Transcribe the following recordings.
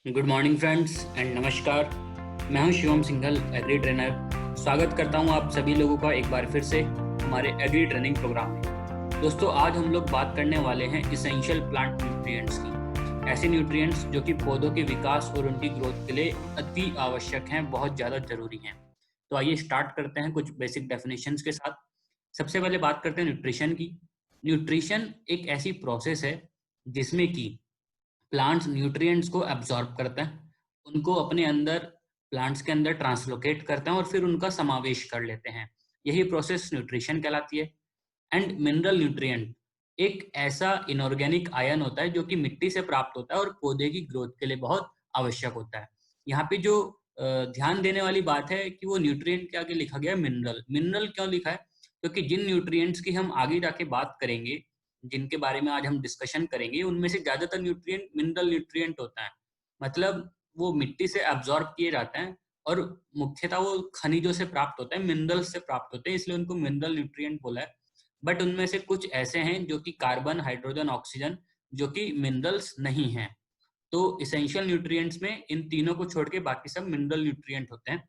Good morning friends and नमस्कार। मैं हूं शिवम सिंघल, एग्री ट्रेनर। स्वागत करता हूं आप सभी लोगों का एक बार फिर से हमारे एग्री ट्रेनिंग प्रोग्राम में। दोस्तों, आज हम लोग बात करने वाले हैं इसेंशियल प्लांट न्यूट्रिएंट्स की। ऐसे न्यूट्रिएंट्स जो कि पौधों के विकास और उनकी ग्रोथ के लिए अति आवश्यक हैं, बहुत ज़्यादा जरूरी हैं। तो आइए स्टार्ट करते हैं कुछ बेसिक डेफिनेशंस के साथ। सबसे पहले बात करते हैं न्यूट्रिशन की। न्यूट्रिशन एक ऐसी प्रोसेस है जिसमें कि प्लांट्स न्यूट्रिएंट्स को एब्जॉर्ब करते हैं, उनको अपने अंदर प्लांट्स के अंदर ट्रांसलोकेट करते हैं और फिर उनका समावेश कर लेते हैं। यही प्रोसेस न्यूट्रिशन कहलाती है। एंड मिनरल न्यूट्रिएंट एक ऐसा इनऑर्गेनिक आयन होता है जो कि मिट्टी से प्राप्त होता है और पौधे की ग्रोथ के लिए बहुत आवश्यक होता है। यहाँ पे जो ध्यान देने वाली बात है कि वो न्यूट्रिएंट के आगे लिखा गया है मिनरल। मिनरल क्यों लिखा है? क्योंकि जिन न्यूट्रिएंट्स की हम आगे जाके बात करेंगे, जिनके बारे में आज हम डिस्कशन करेंगे, उनमें से ज्यादातर न्यूट्रिएंट मिनरल न्यूट्रिएंट होता है। मतलब वो मिट्टी से एब्जॉर्ब किए जाते हैं और मुख्यतः वो खनिजों से प्राप्त होते हैं, मिनरल्स से प्राप्त होते हैं, इसलिए उनको मिनरल न्यूट्रिएंट बोला है। बट उनमें से कुछ ऐसे हैं जो कि कार्बन, हाइड्रोजन, ऑक्सीजन, जो कि मिनरल्स नहीं हैं। तो इसेंशियल न्यूट्रिएंट्स में इन तीनों को छोड़ के बाकी सब मिनरल न्यूट्रिएंट होते हैं।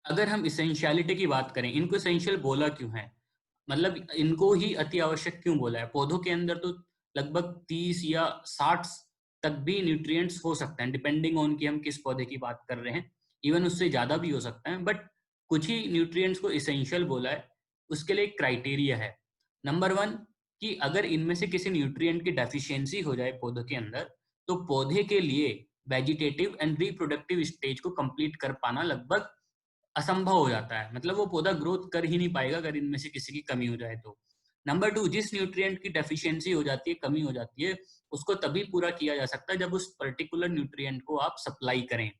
अगर हम इसेंशियलिटी की बात करें, इनको इसेंशियल बोला क्यों है, मतलब इनको ही अति आवश्यक क्यों बोला है? पौधों के अंदर तो लगभग 30 या 60 तक भी न्यूट्रिएंट्स हो सकते हैं, डिपेंडिंग ऑन कि हम किस पौधे की बात कर रहे हैं। इवन उससे ज्यादा भी हो सकता है, बट कुछ ही न्यूट्रिएंट्स को इसेंशियल बोला है। उसके लिए एक क्राइटेरिया है। नंबर वन, कि अगर इनमें से किसी न्यूट्रिएंट की डेफिशिएंसी हो जाए पौधों के अंदर, तो पौधे के लिए वेजिटेटिव एंड रिप्रोडक्टिव स्टेज को कंप्लीट कर पाना लगभग असंभव हो जाता है। मतलब वो पौधा ग्रोथ कर ही नहीं पाएगा अगर इनमें से किसी की कमी हो जाए तो। नंबर टू, जिस न्यूट्रिएंट की डेफिशिएंसी हो जाती है, कमी हो जाती है, उसको तभी पूरा किया जा सकता है जब उस पर्टिकुलर न्यूट्रिएंट को आप सप्लाई करें,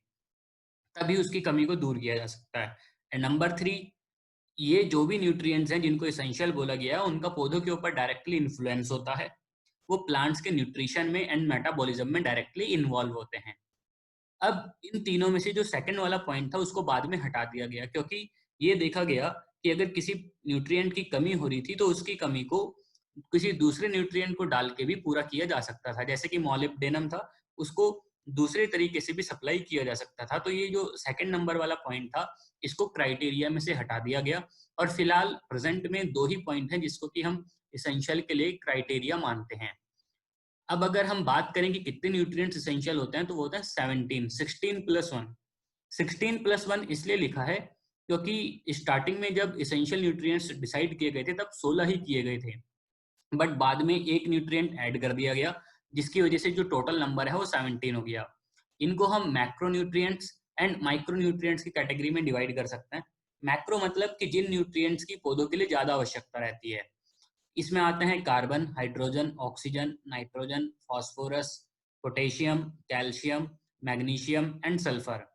तभी उसकी कमी को दूर किया जा सकता है। एंड नंबर थ्री, ये जो भी न्यूट्रिएंट्स हैं जिनको एसेंशियल बोला गया है, उनका पौधों के ऊपर डायरेक्टली इन्फ्लुएंस होता है। वो प्लांट्स के न्यूट्रिशन में एंड मेटाबॉलिज्म में डायरेक्टली इन्वॉल्व होते हैं। अब इन तीनों में से जो सेकंड वाला पॉइंट था उसको बाद में हटा दिया गया, क्योंकि ये देखा गया कि अगर किसी न्यूट्रिएंट की कमी हो रही थी तो उसकी कमी को किसी दूसरे न्यूट्रिएंट को डाल के भी पूरा किया जा सकता था। जैसे कि मॉलिब्डेनम था, उसको दूसरे तरीके से भी सप्लाई किया जा सकता था। तो ये जो सेकंड नंबर वाला पॉइंट था, इसको क्राइटेरिया में से हटा दिया गया। और फिलहाल प्रेजेंट में दो ही पॉइंट हैं जिसको कि हम इसेंशियल के लिए क्राइटेरिया मानते हैं। अब अगर हम बात करें कि कितने न्यूट्रिएंट्स इसेंशियल होते हैं, तो वो होता है 17, 16+1। 16+1 इसलिए लिखा है क्योंकि स्टार्टिंग में जब इसेंशियल न्यूट्रिएंट्स डिसाइड किए गए थे तब 16 ही किए गए थे, बट बाद में एक न्यूट्रिएंट ऐड कर दिया गया, जिसकी वजह से जो टोटल नंबर है वो 17 हो गया। इनको हम macro nutrients and micro nutrients की कैटेगरी में डिवाइड कर सकते हैं। मैक्रो मतलब कि जिन न्यूट्रिएंट्स की पौधों के लिए ज्यादा आवश्यकता रहती है। इसमें आते हैं carbon, hydrogen, oxygen, nitrogen, phosphorus, potassium, calcium, magnesium and sulphur.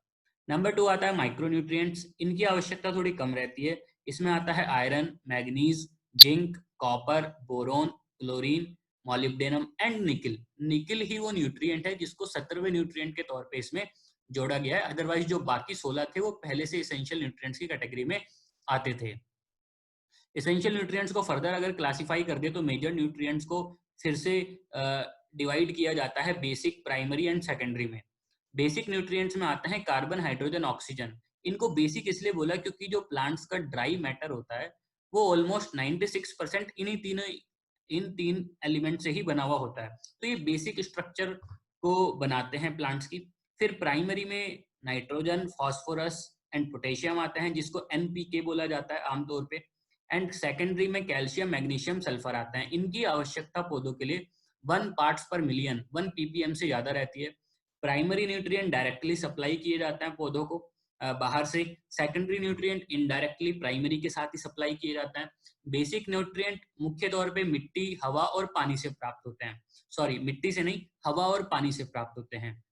Number two आता है माइक्रोन्यूट्रिएंट्स। इनकी आवश्यकता थोड़ी कम रहती है। इसमें आता है iron, manganese, zinc, copper, boron, chlorine, molybdenum and nickel. Nickel ही वो न्यूट्रिएंट है जिसको 17वें न्यूट्रिएंट के तौर पे इसमें जोड़ा गया है। अदरवाइज जो बाकी 16 थे वो पहले से इसेंशियल न्यूट्रिएंट्स की कैटेगरी में आते थे। एसेंशियल न्यूट्रिएंट्स को फर्दर अगर क्लासिफाई कर दे तो मेजर न्यूट्रिएंट्स को फिर से डिवाइड किया जाता है बेसिक, प्राइमरी एंड सेकेंडरी में। बेसिक न्यूट्रिएंट्स में आते हैं कार्बन, हाइड्रोजन, ऑक्सीजन। इनको बेसिक इसलिए बोला क्योंकि जो प्लांट्स का ड्राई मैटर होता है वो ऑलमोस्ट 96% इन तीन एलिमेंट से ही बना हुआ होता है। तो ये बेसिक स्ट्रक्चर को बनाते हैं प्लांट्स की। फिर प्राइमरी में नाइट्रोजन, फास्फोरस एंड पोटेशियम आते हैं, जिसको एनपीके बोला जाता है आमतौर पे। एंड सेकेंडरी में कैल्शियम, मैग्नीशियम, सल्फर आते हैं। इनकी आवश्यकता पौधों के लिए 1 पार्ट्स पर मिलियन, 1 ppm से ज्यादा रहती है। प्राइमरी न्यूट्रिएंट डायरेक्टली सप्लाई किए जाते हैं पौधों को बाहर से। सेकेंडरी न्यूट्रिएंट इनडायरेक्टली प्राइमरी के साथ ही सप्लाई किए जाते हैं। बेसिक न्यूट्रिएंट मुख्य तौर पे मिट्टी, हवा और पानी से प्राप्त होते हैं। सॉरी, मिट्टी से नहीं, हवा और पानी से प्राप्त होते हैं।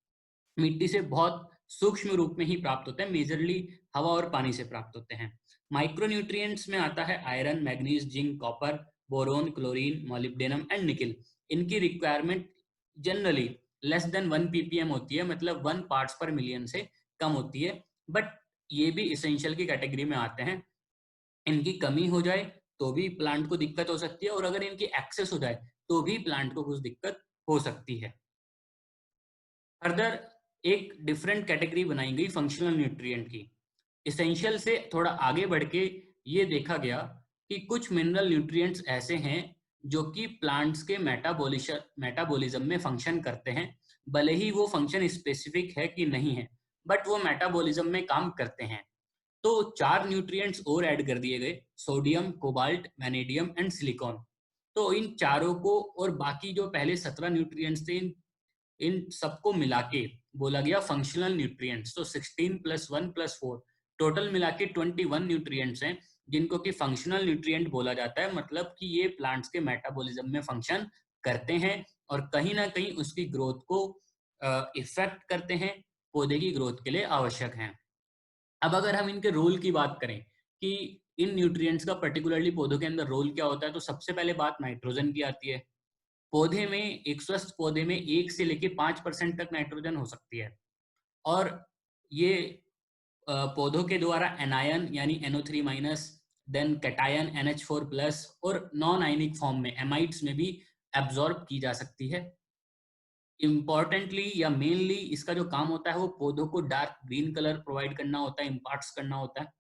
मिट्टी से बहुत सूक्ष्म रूप में ही प्राप्त होते हैं, मेजरली हवा और पानी से प्राप्त होते हैं। माइक्रोन्यूट्रिएंट्स में आता है iron, manganese, zinc, copper, boron, chlorine, molybdenum and nickel. इनकी requirement generally less than 1 ppm होती है, मतलब 1 parts per million से कम होती है। बट ये भी इसेंशियल की कैटेगरी में आते हैं। इनकी कमी हो जाए तो भी प्लांट को दिक्कत हो सकती है, और अगर इनकी एक्सेस हो जाए तो भी प्लांट को कुछ दिक्कत हो सकती है। फर्दर एक डिफरेंट कैटेगरी बनाई गई फंक्शनल न्यूट्रिएंट की। इसेंशियल से थोड़ा आगे बढ़ के ये देखा गया कि कुछ मिनरल न्यूट्रिएंट्स ऐसे हैं जो कि प्लांट्स के मेटाबॉलिज्म में फंक्शन करते हैं, भले ही वो फंक्शन स्पेसिफिक है कि नहीं है, बट वो मेटाबॉलिज्म में काम करते हैं। तो 4 न्यूट्रिएंट्स और ऐड कर दिए गए, sodium, cobalt, vanadium and silicon. तो इन चारों को और बाकी जो पहले 17 न्यूट्रिएंट्स थे, इन सबको मिला के बोला गया फंक्शनल न्यूट्रिएंट्स। तो 16 प्लस 1 प्लस 4 टोटल मिला के 21 न्यूट्रिएंट्स हैं जिनको कि फंक्शनल न्यूट्रिएंट बोला जाता है। मतलब कि ये प्लांट्स के मेटाबॉलिज्म में फंक्शन करते हैं और कहीं ना कहीं उसकी ग्रोथ को इफेक्ट करते हैं, पौधे की ग्रोथ के लिए आवश्यक हैं। अब अगर हम इनके रोल की बात करें कि इन न्यूट्रिएंट्स का पर्टिकुलरली पौधों के अंदर रोल क्या होता है, तो सबसे पहले बात नाइट्रोजन की आती है। पौधे में, एक स्वस्थ पौधे में 1 से लेके 5% तक नाइट्रोजन हो सकती है। और ये पौधों के द्वारा एनायन यानी NO3- देन कैटायन NH4+ और नॉन आयनिक फॉर्म में एमाइड्स में भी एब्जॉर्ब की जा सकती है। इम्पॉर्टेंटली या मेनली इसका जो काम होता है वो पौधों को डार्क ग्रीन कलर प्रोवाइड करना होता है, इम्पार्ट्स करना होता है।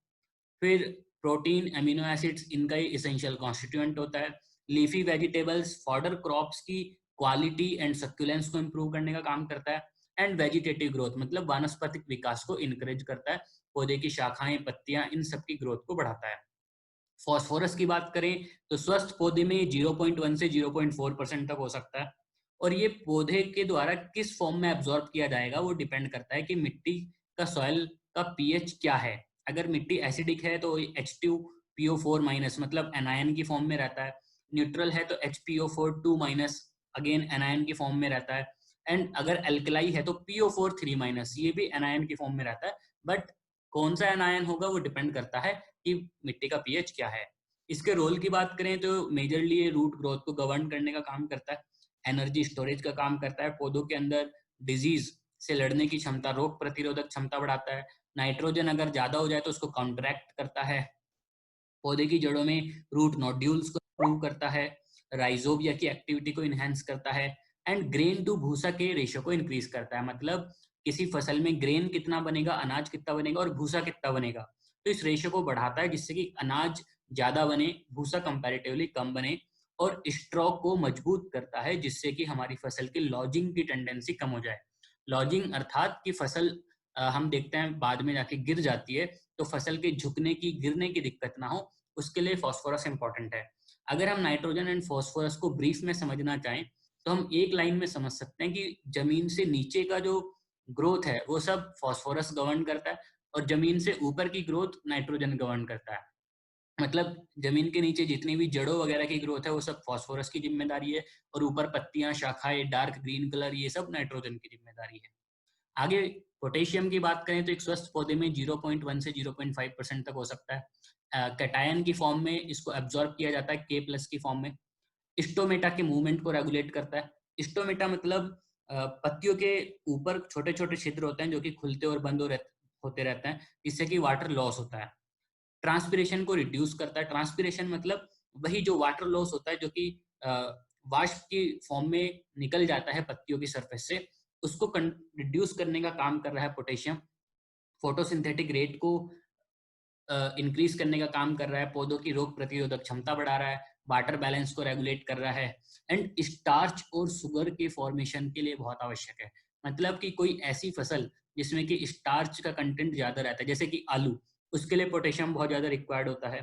फिर प्रोटीन, एमिनो एसिड्स इनका ही इसेंशियल कॉन्स्टिट्यूएंट होता है। लीफी वेजिटेबल्स फॉडर क्रॉप्स की क्वालिटी एंड सक्यूलेंस को इम्प्रूव करने का काम करता है। एंड वेजिटेटिव ग्रोथ मतलब वानस्पतिक विकास को इनकरेज करता है, पौधे की शाखाएं, पत्तियां, इन सब की ग्रोथ को बढ़ाता है। फॉस्फोरस की बात करें तो स्वस्थ पौधे में 0.1 से 0.4% तक हो सकता है। और ये पौधे के द्वारा किस फॉर्म में एब्जॉर्ब किया जाएगा वो डिपेंड करता है कि मिट्टी का, सॉइल का पीएच क्या है। अगर मिट्टी एसिडिक है तो H2PO4- मतलब एनायन की फॉर्म में रहता है। न्यूट्रल है तो HPO4 2- अगेन एनायन की फॉर्म में रहता है। एंड अगर एल्कलाई है तो PO4 3- ये भी एनायन की फॉर्म में रहता है। बट कौन सा एनायन होगा वो डिपेंड करता है कि मिट्टी का पीएच क्या है। इसके रोल की बात करें तो मेजरली ये रूट ग्रोथ को गवर्न करने का काम करता है, एनर्जी स्टोरेज का काम करता है, पौधों के अंदर डिजीज से लड़ने की क्षमता, रोग प्रतिरोधक क्षमता बढ़ाता है। नाइट्रोजन अगर ज्यादा हो जाए तो उसको काउंटरैक्ट करता है। पौधे की जड़ों में रूट नोड्यूल्स को इंप्रूव करता है, राइजोबिया की एक्टिविटी को इनहेंस करता है। एंड ग्रेन टू भूसा के रेशियो को इंक्रीज करता है। मतलब किसी फसल में ग्रेन कितना बनेगा, अनाज कितना बनेगा और भूसा कितना बनेगा, तो इस रेशियो को बढ़ाता है जिससे कि अनाज ज्यादा बने, भूसा कंपैरेटिवली कम बने। और स्ट्रॉक को मजबूत करता है जिससे कि हमारी फसल की लॉजिंग की टेंडेंसी कम हो जाए। लॉजिंग अर्थात कि फसल हम देखते हैं बाद में जाके गिर जाती है, तो फसल के झुकने की, गिरने की दिक्कत ना हो, उसके लिए फास्फोरस इंपॉर्टेंट है। अगर हम नाइट्रोजन एंड फास्फोरस को ब्रीफ में समझना चाहें तो हम एक लाइन में समझ सकते हैं कि जमीन से नीचे का जो ग्रोथ है वो सब फास्फोरस गवर्न करता है और जमीन से ऊपर की ग्रोथ नाइट्रोजन गवर्न करता है। मतलब जमीन के नीचे जितनी भी जड़ों वगैरह की ग्रोथ है वो सब फास्फोरस की जिम्मेदारी है, और ऊपर पत्तियां, शाखाएं, डार्क ग्रीन कलर, ये सब नाइट्रोजन की जिम्मेदारी है। आगे पोटेशियम की बात करें तो एक स्वस्थ पौधे में 0.1 से 0.5% तक हो सकता है। कैटायन की फॉर्म में इसको एब्जॉर्ब किया जाता है K+ की फॉर्म में। स्टोमेटा के मूवमेंट को रेगुलेट करता है। स्टोमेटा मतलब पत्तियों के ऊपर छोटे छोटे छिद्र होते हैं जो कि खुलते और बंद होते रहते हैं, जिससे कि वाटर लॉस होता है। ट्रांसपिरेशन को रिड्यूस करता है। ट्रांसपिरेशन मतलब वही जो वाटर लॉस होता है जो कि वाष्प की फॉर्म में निकल जाता है पत्तियों की सरफेस से, उसको रिड्यूस करने का काम कर रहा है पोटेशियम। फोटोसिंथेटिक रेट को इंक्रीज करने का काम कर रहा है, पौधों की रोग प्रतिरोधक क्षमता बढ़ा रहा है, वाटर बैलेंस को रेगुलेट कर रहा है। एंड स्टार्च और शुगर के फॉर्मेशन के लिए बहुत आवश्यक है। मतलब कि कोई ऐसी फसल जिसमें कि स्टार्च का कंटेंट ज्यादा रहता है, जैसे कि आलू, उसके लिए पोटेशियम बहुत ज्यादा रिक्वायर्ड होता है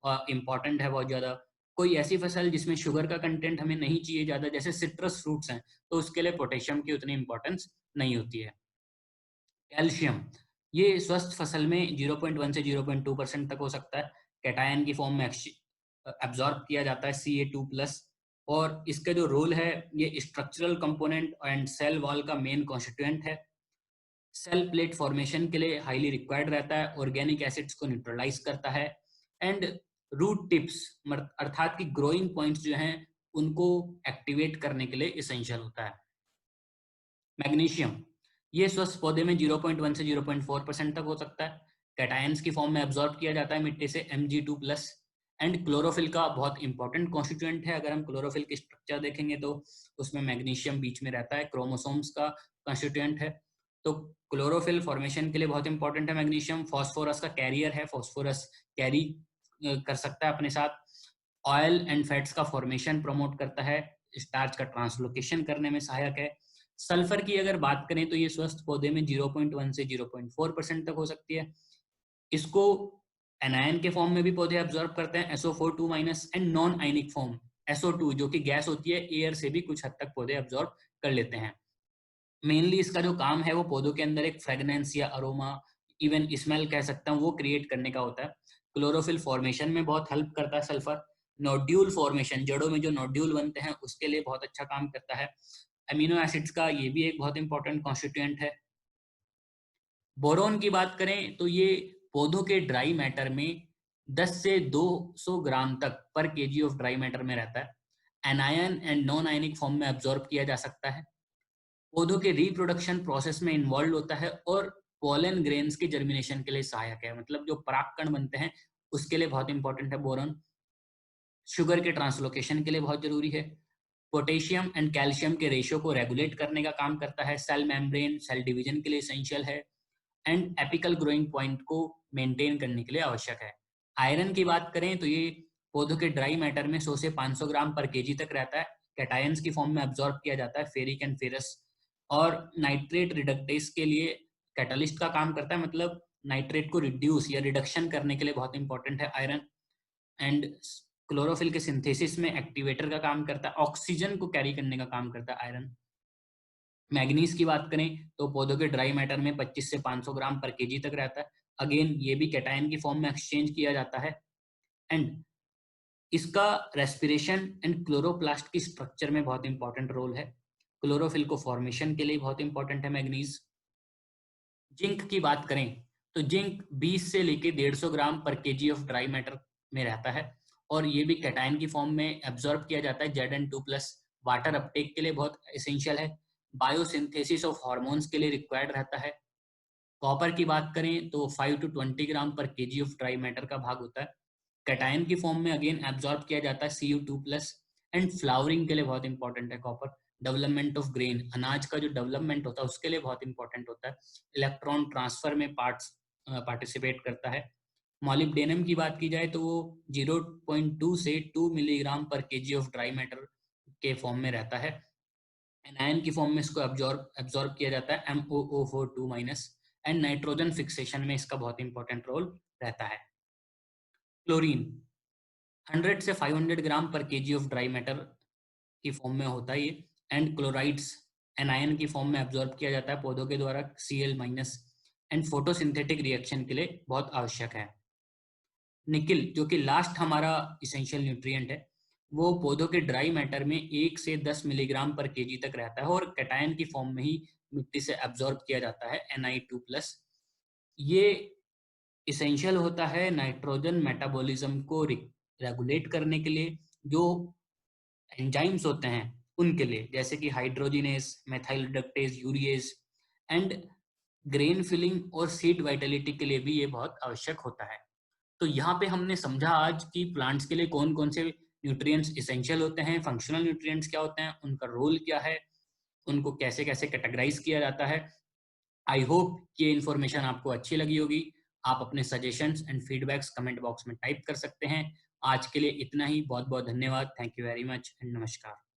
और इम्पॉर्टेंट है बहुत ज्यादा। कोई ऐसी फसल जिसमें शुगर का कंटेंट हमें नहीं चाहिए ज्यादा, जैसे सिट्रस फ्रूट्स हैं, तो उसके लिए पोटेशियम की उतनी इंपॉर्टेंस नहीं होती है। कैल्शियम, ये स्वस्थ फसल में 0.1 से 0.2% तक हो सकता है। कैटायन की फॉर्म में एब्जॉर्ब किया जाता है Ca2+। और इसका जो रोल है, ये structural component and cell wall का मेन कॉन्स्टिट्यूएंट है। सेल प्लेट फॉर्मेशन के लिए हाईली रिक्वायर्ड रहता है, ऑर्गेनिक एसिड्स को न्यूट्रलाइज करता है। एंड रूट टिप्स अर्थात की ग्रोइंग पॉइंट्स जो हैं उनको एक्टिवेट करने के लिए इसेंशियल होता है। मैग्नीशियम, ये स्वस्थ पौधे में 0.1 से 0.4% तक हो सकता है। कैटायंस की फॉर्म में एब्जॉर्ब किया जाता है मिट्टी से Mg2+। एंड क्लोरोफिल का बहुत इंपॉर्टेंट कॉन्स्टिट्यूएंट है। अगर हम क्लोरोफिल की स्ट्रक्चर देखेंगे तो उसमें मैग्नीशियम बीच में रहता है, क्रोमोसोम्स का कॉन्स्टिट्यूएंट है। तो क्लोरोफिल फॉर्मेशन के लिए बहुत इंपॉर्टेंट है मैग्नीशियम। फॉस्फोरस का कैरियर है, फॉस्फोरस कैरी कर सकता है अपने साथ। ऑयल एंड फैट्स का फॉर्मेशन प्रमोट करता है, स्टार्च का ट्रांसलोकेशन करने में सहायक है। सल्फर की अगर बात करें तो ये स्वस्थ पौधे में 0.1 से 0.4% तक हो सकती है। इसको एनायन के फॉर्म में भी पौधे एब्जॉर्ब करते हैं, SO4 minus, and non ionic form SO2 जो कि गैस होती है, एयर से भी कुछ हद तक पौधे एब्जॉर्ब कर लेते हैं। मेनली इसका जो काम है वो पौधों के अंदर एक फ्रेगनेंस या अरोमा, इवन स्मेल कह सकता हूँ, वो क्रिएट करने का होता है। क्लोरोफिल फॉर्मेशन में बहुत हेल्प करता है सल्फर। नोड्यूल फॉर्मेशन, जड़ों में जो नोड्यूल बनते हैं उसके लिए बहुत अच्छा काम करता है। अमीनो एसिड्स का ये भी एक बहुत इंपॉर्टेंट कॉन्स्टिट्यूएंट है। बोरोन की बात करें तो ये पौधों के ड्राई मैटर में 10 से 200 ग्राम तक पर केजी ऑफ ड्राई मैटर में रहता है। Anion and non ionic form में एब्जॉर्ब किया जा सकता है। पौधों के रिप्रोडक्शन प्रोसेस में इन्वॉल्व होता है और पोलन ग्रेन्स के जर्मिनेशन के लिए सहायक है, मतलब जो परागकण बनते हैं उसके लिए बहुत इंपॉर्टेंट है बोरॉन। शुगर के ट्रांसलोकेशन के लिए बहुत जरूरी है। पोटेशियम एंड कैल्शियम के रेशियो को रेगुलेट करने का काम करता है। सेल मेम्ब्रेन, सेल डिवीजन के लिए एसेंशियल है। एंड एपिकल ग्रोइंग पॉइंट को मेंटेन करने के लिए आवश्यक है। आयरन की बात करें तो ये पौधों के ड्राई मैटर में 100 से 500 ग्राम पर केजी तक रहता है। कैटायंस की फॉर्म में एब्जॉर्ब किया जाता है, फेरिक एंड फेरस। और नाइट्रेट रिडक्टेस के लिए कैटलिस्ट का काम करता है, मतलब नाइट्रेट को रिड्यूस या रिडक्शन करने के लिए बहुत इंपॉर्टेंट है आयरन। एंड क्लोरोफिल के सिंथेसिस में एक्टिवेटर का काम करता है, ऑक्सीजन को कैरी करने का काम करता है आयरन। मैग्नीज की बात करें तो पौधों के ड्राई मैटर में 25 से 500 ग्राम पर केजी तक रहता है। अगेन ये भी कैटायन की फॉर्म में एक्सचेंज किया जाता है। एंड इसका रेस्पिरेशन एंड क्लोरोप्लास्ट की स्ट्रक्चर में बहुत इंपॉर्टेंट रोल है। क्लोरोफिल को फॉर्मेशन के लिए बहुत इंपॉर्टेंट है मैग्नीज। जिंक की बात करें तो जिंक 20 से लेके 150 ग्राम पर केजी ऑफ ड्राई मैटर में रहता है और ये भी कैटायन की फॉर्म में एब्जॉर्ब किया जाता है। Zn2+ वाटर अपटेक के लिए बहुत एसेंशियल है। बायोसिंथेसिस ऑफ हार्मोन्स के लिए रिक्वायर्ड रहता है। कॉपर की बात करें तो 5 to 20 ग्राम पर केजी ऑफ ड्राई मैटर का भाग होता है। कैटायन की फॉर्म में अगेन एब्जॉर्ब किया जाता है Cu2+। एंड फ्लावरिंग के लिए बहुत इंपॉर्टेंट है कॉपर। डेवलपमेंट ऑफ ग्रेन, अनाज का जो डेवलपमेंट होता है उसके लिए बहुत इंपॉर्टेंट होता है। इलेक्ट्रॉन ट्रांसफर में पार्टिसिपेट करता है। मॉलिब्डेनम की बात की जाए तो वो 0.2 से 2 मिलीग्राम पर केजी ऑफ ड्राई मैटर के फॉर्म में रहता है। एनायन की फॉर्म में इसको एब्जॉर्ब किया जाता है, MoO4 2-। एंड नाइट्रोजन फिक्सेशन में इसका बहुत इंपॉर्टेंट रोल रहता है। क्लोरीन 100 से 500 ग्राम पर केजी ऑफ ड्राई मैटर की फॉर्म में होता है ये। एंड क्लोराइड्स एनायन की फॉर्म में एब्जॉर्ब किया जाता है पौधों के द्वारा, Cl-। एंड फोटोसिंथेटिक रिएक्शन के लिए बहुत आवश्यक है। निकिल जो कि लास्ट हमारा इसेंशियल न्यूट्रिएंट है, वो पौधों के ड्राई मैटर में 1 से 10 मिलीग्राम पर केजी तक रहता है और कैटायन की फॉर्म में ही मिट्टी से एब्जॉर्ब किया जाता है, Na2+। ये इसेंशियल होता है नाइट्रोजन मेटाबॉलिज्म को रेगुलेट करने के लिए। जो एंजाइम्स होते हैं उनके लिए, जैसे कि hydrogenase, methyl reductase, urease. And grain filling और सीड वाइटलिटी के लिए भी ये बहुत आवश्यक होता है। तो यहाँ पे हमने समझा आज कि प्लांट्स के लिए कौन कौन से न्यूट्रिएंट्स इसेंशियल होते हैं, फंक्शनल न्यूट्रिएंट्स क्या होते हैं, उनका रोल क्या है, उनको कैसे कैसे कैटेगराइज किया जाता है। आई होप ये इन्फॉर्मेशन आपको अच्छी लगी होगी। आप अपने suggestions and feedbacks comment box में टाइप कर सकते हैं। आज के लिए इतना ही। बहुत बहुत धन्यवाद। Thank you very much and नमस्कार।